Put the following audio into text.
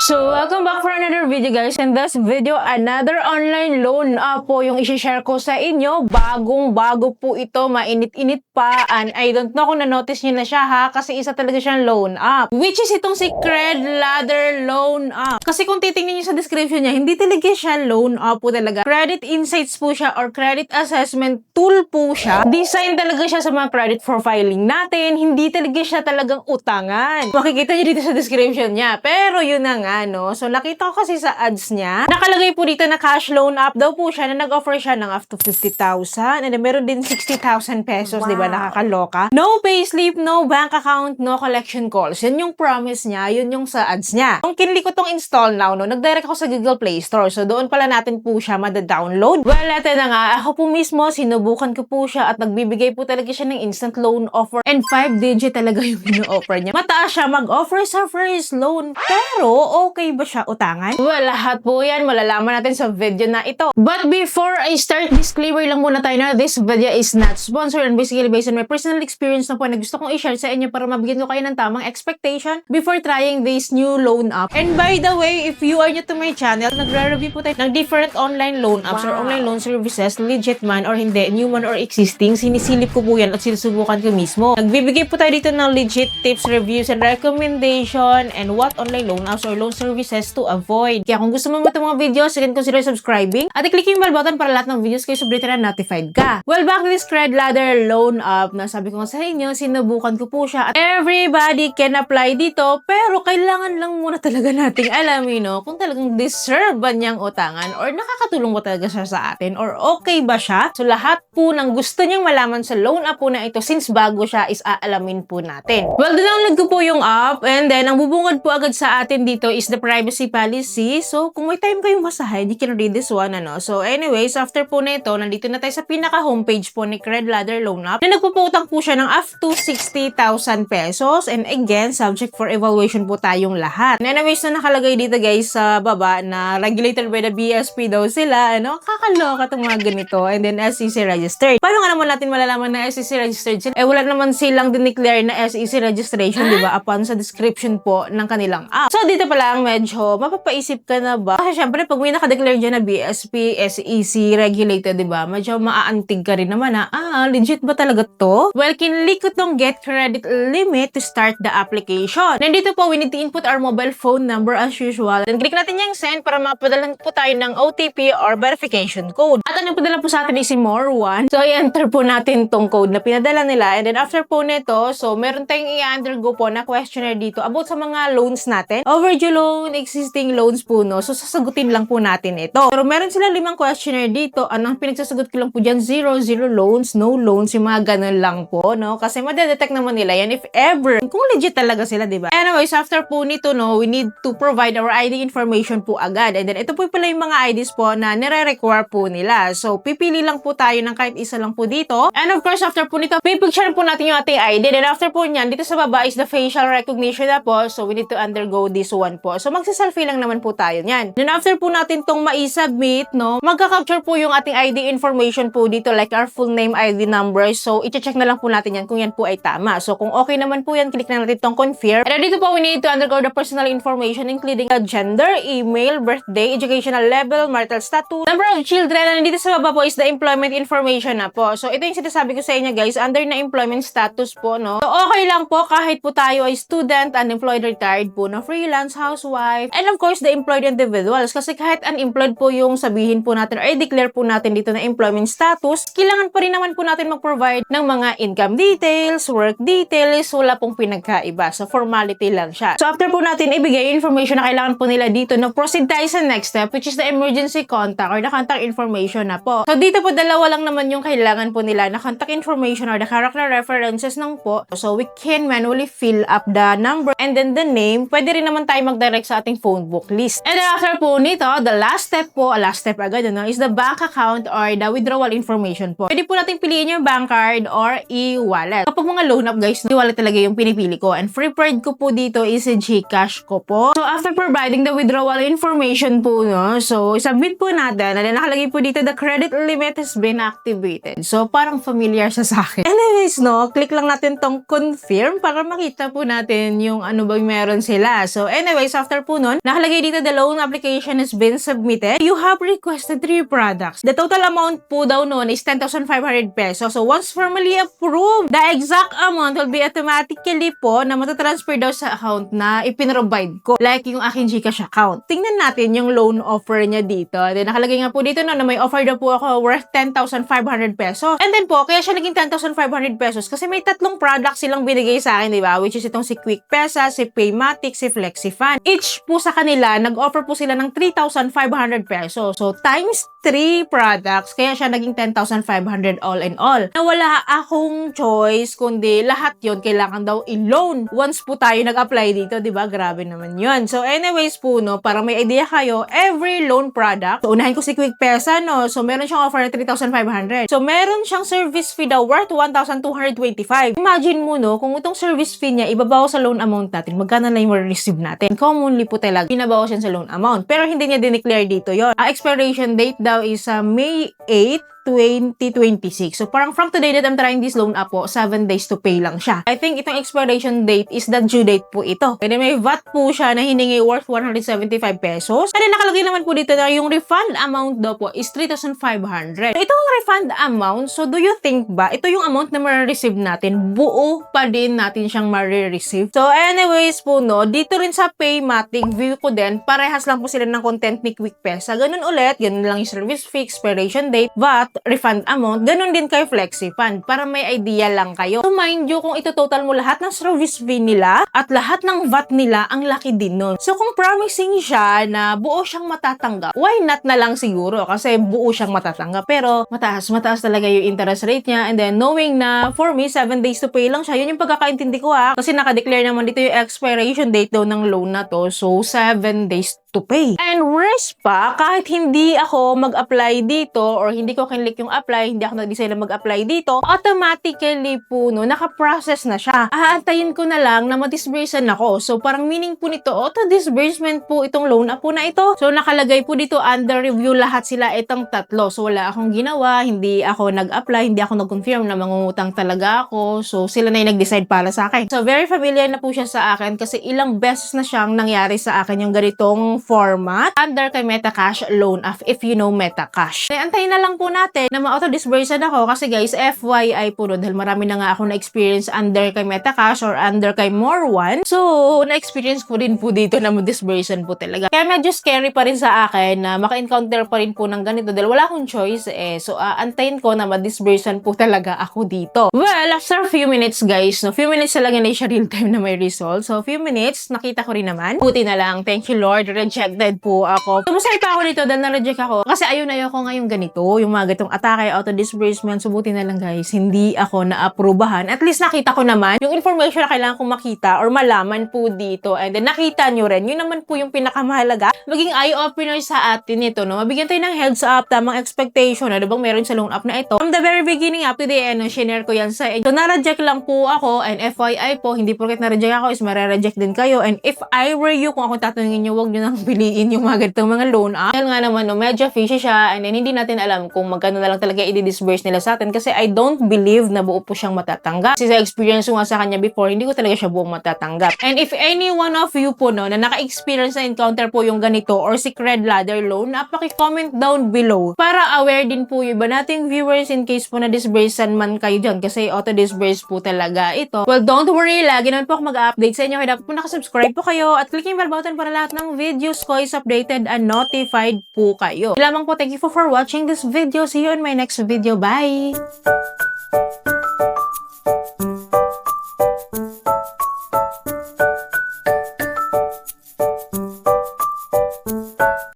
So, welcome back for another video guys. In this video, another online loan po yung isi-share ko sa inyo. Bagong-bago po ito, mainit-init pa. And I don't know kung na-notice nyo na siya ha, kasi isa talaga siyang loan app. Which is itong si CredLadder Loan App. Kasi kung titingnan nyo sa description niya, hindi talaga siya loan app po talaga. Credit insights po siya or credit assessment tool po siya. Design talaga siya sa mga credit profiling natin. Hindi talaga siya talagang utangan. Makikita nyo dito sa description niya. Pero yun na nga, no? So, nakita ko kasi sa ads niya, nakalagay po dito na cash loan app daw po siya na nag-offer siya ng up to 50,000 and then meron din 60,000 pesos, wow. Di ba? Nakakaloka. No payslip, no bank account, no collection calls. Yan yung promise niya, yun yung sa ads niya. Kung kinili ko tong install now, no, nag-direct ako sa Google Play Store. So, doon pala natin po siya mada-download. Well, natin na nga, ako po mismo, sinubukan ko po siya at nagbibigay po talaga siya ng instant loan offer and 5-digit talaga yung ino-offer niya. Mataas siya mag-offer sa first loan. Pero, okay ba siya utangan? Well, lahat po yan malalaman natin sa video na ito. But before I start, disclaimer lang muna tayo na this video is not sponsored and basically based on my personal experience na po na gusto kong i-share sa inyo para mabigyan ko kayo ng tamang expectation before trying this new loan app. And by the way, if you are new to my channel, nagre-review po tayo ng different online loan apps or online loan services, legit man or hindi, new man or existing, sinisilip ko po yan at sinusubukan ko mismo. Nagbibigay po tayo dito ng legit tips, reviews, and recommendation and what online loan apps or loan services to avoid. Kaya kung gusto mo itong mga videos, you can consider subscribing at i-click yung bell button para lahat ng videos kayo subrita na notified ka. Well, back to this CredLadder Loan App na sabi ko nga sa inyo, sinubukan ko po siya at everybody can apply dito pero kailangan lang muna talaga nating alamin, no, kung talagang deserve ba niyang utangan or nakakatulong ba talaga siya sa atin or okay ba siya. So, lahat po ng gusto niyang malaman sa loan app po na ito since bago siya is aalamin po natin. Well, download ko po yung app and then ang bubungad po agad sa atin dito is the privacy policy. So, kung may time kayong basahin, you can read this one, ano. So, anyways, after po nito, nandito na tayo sa pinaka-homepage po ni CredLadder Loan App na nagpuputang po siya ng up to 60,000 pesos. And again, subject for evaluation po tayong lahat. And anyways, na nakalagay dito guys sa baba na regulated by the BSP daw sila, ano. Kakaloka itong mga ganito. And then, SEC registered. Paano nga naman natin malalaman na SEC registered sila? Eh, wala naman silang dineclare na SEC registration, di ba? Upon sa description po ng kanilang app. So, dito pa lang medyo mapapaisip ka na ba? Kasi syempre, pag may nakadeclare dyan na BSP, SEC, regulated, diba? Medyo maaantig ka rin naman na, legit ba talaga to? Well, kinlik ko tong get credit limit to start the application. Nandito po, we need to input our mobile phone number as usual. Then, click natin yung send para mapadalan po tayo ng OTP or verification code. At ang padala po sa atin is si more1. So, i-enter po natin tong code na pinadala nila. And then, after po nito, so, meron tayong i-undergo po na questionnaire dito about sa mga loans natin. Overdue loan, existing loans po, no? So, sasagutin lang po natin ito. Pero meron sila 5 questionnaire dito. Anong pinagsasagot ko lang po dyan? 0 loans, no loans, yung mga ganun lang po, no? Kasi madedetect naman nila yan if ever. Kung legit talaga sila, diba? Anyways, after po nito, no, we need to provide our ID information po agad. And then, ito po pala yung mga IDs po na nire-require po nila. So, pipili lang po tayo ng kahit isa lang po dito. And of course, after po nito, pipicture po natin yung ating ID. Then after po nyan, dito sa baba is the facial recognition na po. So, we need to undergo this one po. So, magsa-selfie lang naman po tayo niyan. Then, after po natin tong ma-submit, no, magka-capture po yung ating ID information po dito, like our full name, ID number. So, i-check na lang po natin yan kung yan po ay tama. So, kung okay naman po yan, click na natin tong confirm. And dito po, we need to undergo the personal information including the gender, email, birthday, educational level, marital status, number of children, and dito sa baba po is the employment information na po. So, ito yung sinasabi ko sa inyo, guys, under na employment status po, no. So, okay lang po kahit po tayo ay student, unemployed, retired po, na freelance, housewife, and of course, the employed individuals. Kasi kahit unemployed po yung sabihin po natin or i-declare po natin dito na employment status, kailangan pa rin naman po natin mag-provide ng mga income details, work details, wala pong pinagkaiba. So, formality lang siya. So, after po natin ibigay information na kailangan po nila dito, no, proceed tayo sa next step, which is the emergency contact or the contact information na po. So, dito po, dalawa lang naman yung kailangan po nila na contact information or the character references ng po. So, we can manually fill up the number and then the name. Pwede rin naman tayo mag-direct sa ating phone book list. And then after po nito, the last step po, last step agad, no, is the bank account or the withdrawal information po. Pwede po natin piliin yung bank card or e-wallet. Kapag mga loan up guys, e-wallet talaga yung pinipili ko. And preferred ko po dito is GCash ko po. So after providing the withdrawal information po, no, so submit po natin. And then nakalagay po dito, the credit limit has been activated. So parang familiar siya sa akin. Anyways, no, click lang natin tong confirm para makita po natin yung ano ba meron sila. So anyways, after po nun, nakalagay dito the loan application has been submitted. You have requested 3 products. The total amount po daw noon is 10,500 pesos. So once formally approved, the exact amount will be automatically po na matatransfer daw sa account na ipinrovide ko. Like yung aking GCash account. Tingnan natin yung loan offer niya dito. Then nakalagay nga po dito na may offer daw po ako worth 10,500 pesos. And then po, kaya siya naging 10,500 pesos kasi may 3 products silang binigay sa akin, di ba? Which is itong si Quick Pesa, si Paymatic, si FlexiFund. Each po sa kanila, nag-offer po sila ng 3,500 pesos. So, times 3 products, kaya siya naging 10,500 all in all. Na wala akong choice, kundi lahat yon kailangan daw i-loan. Once po tayo nag-apply dito, di ba? Grabe naman yun. So, anyways po, no, para may idea kayo, every loan product, so, unahin ko si Quick Pesa, no? So, meron siyang offer na 3,500. So, meron siyang service fee daw worth 1,225. Imagine mo, no, kung itong service fee niya, ibabawa sa loan amount natin, magkano na yung receive natin? Commonly po talaga, binabawas yan sa loan amount. Pero hindi niya dineclare dito yon. Ang expiration date daw is May 8, 2026. So, parang from today that I'm trying this loan up po, 7 days to pay lang siya. I think itong expiration date is the due date po ito. And then may VAT po siya na hiningi worth 175 pesos. And then nakalagay naman po dito na yung refund amount daw po is 3,500. So, itong refund amount, so do you think ba, ito yung amount na ma-receive natin, buo pa din natin siyang ma-receive? So, anyways po, no, dito rin sa Paymatic, view ko din, parehas lang po sila ng content ni Quick Pesa. Ganun ulit, ganun lang yung service fee, expiration date, VAT, refund amount, ganun din kay FlexiFund para may idea lang kayo. So mind you, kung ito total mo lahat ng service fee nila at lahat ng VAT nila, ang laki din nun. So kung promising siya na buo siyang matatanggap, why not na lang siguro kasi buo siyang matatanggap. Pero mataas talaga yung interest rate niya, and then knowing na for me, 7 days to pay lang siya, yun yung pagkakaintindi ko kasi naka-declare naman dito yung expiration date daw ng loan na to, so 7 days to pay. And worse pa, kahit hindi ako mag-apply dito or hindi ko kinlik yung apply, hindi ako nag-decide na mag-apply dito, automatically po, no, naka-process na siya. Aantayin ko na lang na ma-disbursean ako. So, parang meaning po nito, auto-disbursement po itong loan po na ito. So, nakalagay po dito, under review lahat sila itong 3. So, wala akong ginawa, hindi ako nag-apply, hindi ako nag-confirm na mangungutang talaga ako. So, sila na yung nag-decide para sa akin. So, very familiar na po siya sa akin kasi ilang beses na siyang nangyari sa akin yung ganitong format under kay Metacash loan app, if you know Metacash. Kaya antayin na lang po natin na ma-auto-disbursean ako kasi guys, FYI po no, dahil marami na nga ako na-experience under kay Metacash or under kay More1. So, na-experience ko din po dito na ma-disbursean po talaga. Kaya medyo scary pa rin sa akin na maka-encounter pa rin po ng ganito dahil wala akong choice eh. So, antayin ko na ma-disbursean po talaga ako dito. Well, after a few minutes guys, no, few minutes talaga na siya real time na may result. So, few minutes, nakita ko rin naman. Buti na lang, thank you Lord, rejected po ako. Tumusay pa ako nito dahil na-reject ako kasi ayoko ngayong ganito, yung mga gatong atake, auto-disbursement. So, buti na lang guys, hindi ako na-aprobahan. At least nakita ko naman yung information na kailangan kong makita or malaman po dito. And then nakita nyo rin, yun naman po yung pinakamahalaga. Maging eye-opener sa atin ito, no? Mabigyan tayo ng heads up, tamang expectation, ano bang meron sa loan up na ito. From the very beginning up to the end, share ko yan sa inyo. So, na-reject lang po ako, and FYI po, hindi porket na-reject ako is mare-reject din kayo. And if I were you, kung ako tatanungin nyo, huwag nyo nang piliin yung mga ganitong mga loan up. Dahil nga naman, no, medyo fishy siya, and then hindi natin alam kung magkano na lang talaga i-disburse nila sa atin kasi I don't believe na buo po siyang matatanggap. Kasi sa experience ko nga sa kanya before, hindi ko talaga siya buong matatanggap. And if any one of you po, no, na naka-experience na encounter po yung ganito or si Cred Ladder loan, paki-comment down below para aware din po yung iba nating viewers in case po na disbursean man kayo dyan kasi auto-disburse po talaga ito. Well, don't worry, lagi naman po ako mag-update sa inyo kaya dapat po nakasubscribe po kayo at click yung bell button para lahat ng videos ko is updated and notified po kayo. Lamang po, thank you for watching this video. See you in my next video. Bye!